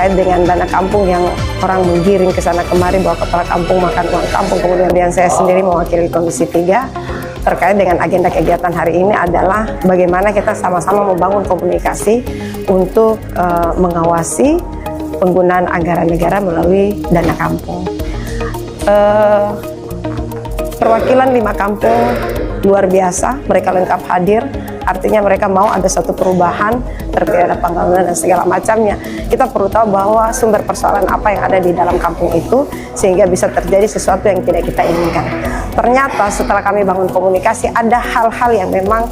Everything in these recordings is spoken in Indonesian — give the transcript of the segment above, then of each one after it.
terkait dengan dana kampung yang orang menggiring ke sana kemari bahwa kepala kampung makan uang kampung. Kemudian saya sendiri mewakili Komisi 3 terkait dengan agenda kegiatan hari ini adalah bagaimana kita sama-sama membangun komunikasi untuk mengawasi penggunaan anggaran negara melalui dana kampung. Perwakilan 5 kampung luar biasa, mereka lengkap hadir. Artinya mereka mau ada satu perubahan terkait pembangunan dan segala macamnya. Kita perlu tahu bahwa sumber persoalan apa yang ada di dalam kampung itu sehingga bisa terjadi sesuatu yang tidak kita inginkan. Ternyata setelah kami bangun komunikasi ada hal-hal yang memang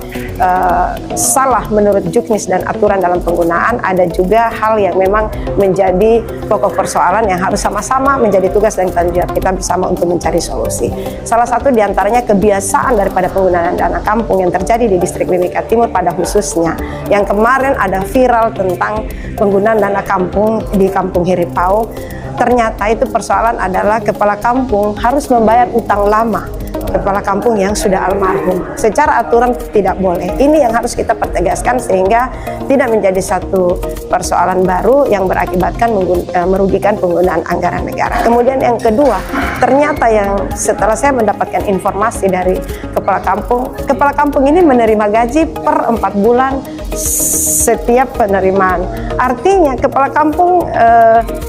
salah menurut juknis dan aturan dalam penggunaan. Ada juga hal yang memang menjadi pokok persoalan yang harus sama-sama menjadi tugas dan tanggung jawab kita bersama untuk mencari solusi. Salah satu diantaranya kebiasaan daripada penggunaan dana kampung yang terjadi di distrik Mimika Timur pada khususnya. Yang kemarin ada viral tentang penggunaan dana kampung di Kampung Hiripau. Ternyata itu persoalan adalah kepala kampung harus membayar utang lama kepala kampung yang sudah almarhum. Secara aturan tidak boleh. Ini yang harus kita pertegaskan sehingga tidak menjadi satu persoalan baru yang berakibatkan merugikan penggunaan anggaran negara. Kemudian yang kedua, ternyata yang setelah saya mendapatkan informasi dari kepala kampung ini menerima gaji per 4 bulan setiap penerimaan. Artinya kepala kampung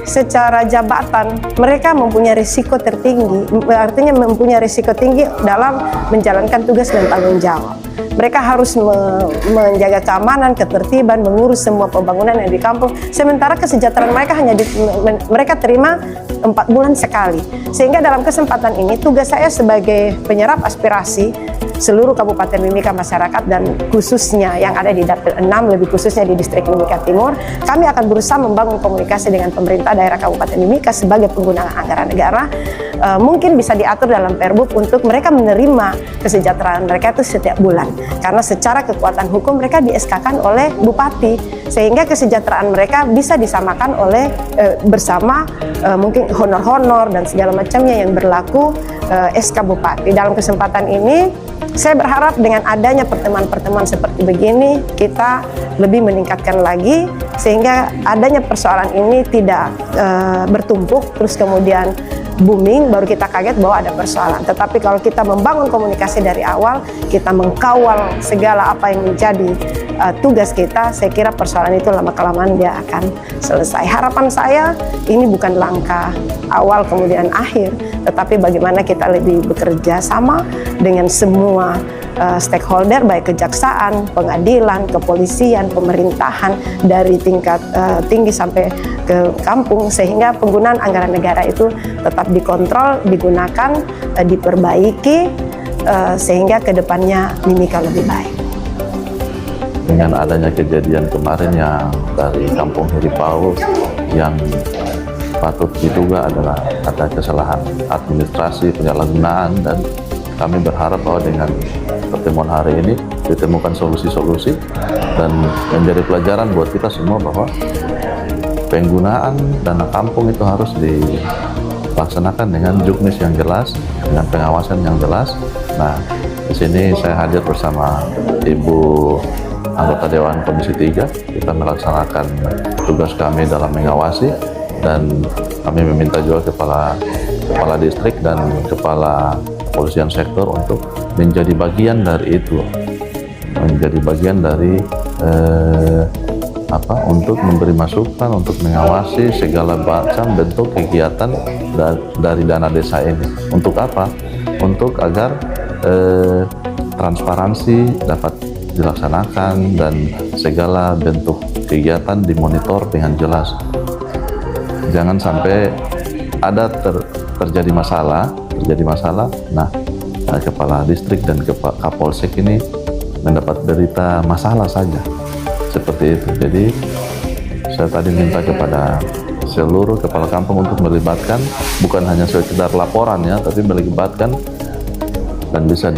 secara jabatan mereka mempunyai risiko tertinggi, artinya mempunyai risiko tinggi dalam menjalankan tugas dan tanggung jawab. Mereka harus menjaga keamanan, ketertiban, mengurus semua pembangunan yang di kampung. Sementara kesejahteraan mereka mereka terima 4 bulan sekali. Sehingga dalam kesempatan ini tugas saya sebagai penyerap aspirasi seluruh Kabupaten Mimika masyarakat dan khususnya yang ada di Dapil 6, lebih khususnya di distrik Mimika Timur, kami akan berusaha membangun komunikasi dengan pemerintah daerah Kabupaten Mimika sebagai pengguna anggaran negara. Mungkin bisa diatur dalam Perbub untuk mereka menerima kesejahteraan mereka itu setiap bulan, karena secara kekuatan hukum mereka di SK-kan oleh Bupati, sehingga kesejahteraan mereka bisa disamakan oleh bersama mungkin honor-honor dan segala macamnya yang berlaku SK Bupati. Dalam kesempatan ini saya berharap dengan adanya pertemuan-pertemuan seperti begini kita lebih meningkatkan lagi sehingga adanya persoalan ini tidak bertumpuk terus kemudian booming baru kita kaget bahwa ada persoalan. Tetapi kalau kita membangun komunikasi dari awal, kita mengkawal segala apa yang menjadi tugas kita, saya kira persoalan itu lama-kelamaan dia akan selesai. Harapan saya ini bukan langkah awal kemudian akhir, tetapi bagaimana kita lebih bekerja sama dengan semua stakeholder, baik kejaksaan, pengadilan, kepolisian, pemerintahan dari tingkat tinggi sampai ke kampung, sehingga penggunaan anggaran negara itu tetap dikontrol, digunakan, diperbaiki, sehingga kedepannya Mimika lebih baik. Dengan adanya kejadian kemarin yang dari Kampung Hiripau yang patut diduga adalah ada kesalahan administrasi, penyalahgunaan, dan kami berharap bahwa dengan pertemuan hari ini ditemukan solusi-solusi dan menjadi pelajaran buat kita semua bahwa penggunaan dana kampung itu harus dilaksanakan dengan juknis yang jelas, dengan pengawasan yang jelas. Nah, di sini saya hadir bersama Ibu anggota Dewan Komisi 3, kita melaksanakan tugas kami dalam mengawasi, dan kami meminta juga kepala distrik dan kepala kepolisian sektor untuk menjadi bagian dari itu, menjadi bagian dari untuk memberi masukan, untuk mengawasi segala macam bentuk kegiatan dari dana desa ini. Untuk apa? Untuk agar transparansi dapat dilaksanakan dan segala bentuk kegiatan dimonitor dengan jelas. Jangan sampai ada terjadi masalah. Nah, kepala distrik dan kapolsek ini mendapat berita masalah saja seperti itu. Jadi saya tadi minta kepada seluruh kepala kampung untuk melibatkan, bukan hanya sekedar laporannya, tapi melibatkan dan bisa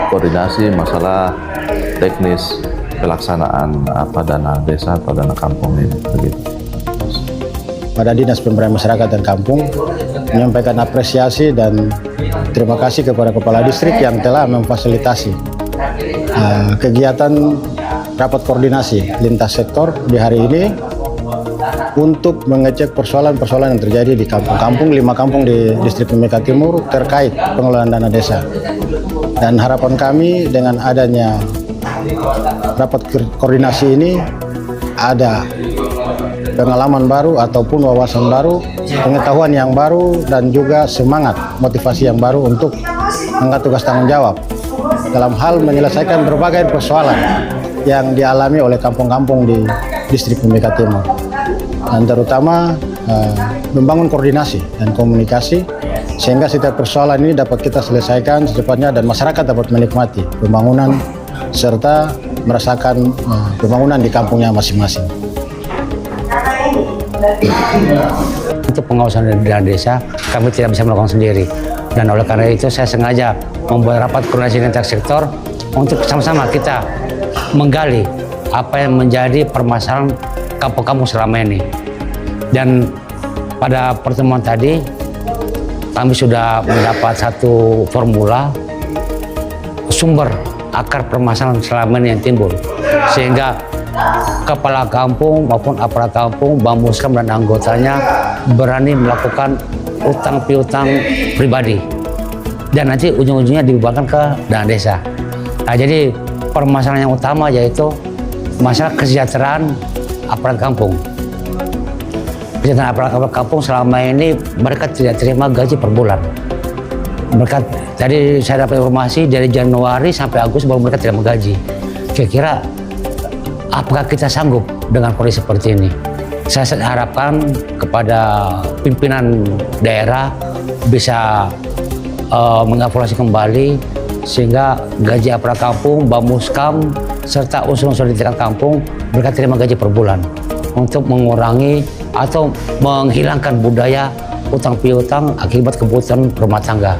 koordinasi masalah teknis pelaksanaan dana desa atau dana kampung ini begitu. Pada Dinas Pemberdayaan Masyarakat dan Kampung menyampaikan apresiasi dan terima kasih kepada kepala distrik yang telah memfasilitasi kegiatan rapat koordinasi lintas sektor di hari ini untuk mengecek persoalan-persoalan yang terjadi di kampung-kampung, 5 kampung di distrik Mimika Timur terkait pengelolaan dana desa. Dan harapan kami dengan adanya rapat koordinasi ini ada pengalaman baru ataupun wawasan baru, pengetahuan yang baru, dan juga semangat motivasi yang baru untuk angkat tugas tanggung jawab dalam hal menyelesaikan berbagai persoalan yang dialami oleh kampung-kampung di distrik Mimika Timur. Dan terutama membangun koordinasi dan komunikasi sehingga setiap persoalan ini dapat kita selesaikan secepatnya dan masyarakat dapat menikmati pembangunan serta merasakan pembangunan di kampungnya masing-masing. Untuk pengawasan dana desa kami tidak bisa melakukan sendiri, dan oleh karena itu saya sengaja membuat rapat koordinasi lintas sektor untuk sama-sama kita menggali apa yang menjadi permasalahan kampung-kampung selama ini. Dan pada pertemuan tadi kami sudah mendapat satu formula sumber akar permasalahan selama ini yang timbul, sehingga kepala kampung maupun aparat kampung, Bamuskam dan anggotanya berani melakukan utang piutang pribadi dan nanti ujung-ujungnya dibebankan ke dana desa. Nah, jadi permasalahan yang utama yaitu masalah kesejahteraan aparat kampung. Kesejahteraan aparat kampung selama ini mereka tidak terima gaji per bulan. Mereka tadi saya dapat informasi dari Januari sampai Agustus baru mereka terima gaji. Kira-kira apakah kita sanggup dengan kondisi seperti ini? Saya harapkan kepada pimpinan daerah bisa mengevaluasi kembali sehingga gaji aparat kampung, Bamuskam, serta unsur-unsur di tingkat kampung mereka terima gaji per bulan untuk mengurangi atau menghilangkan budaya utang piutang akibat kebutuhan rumah tangga.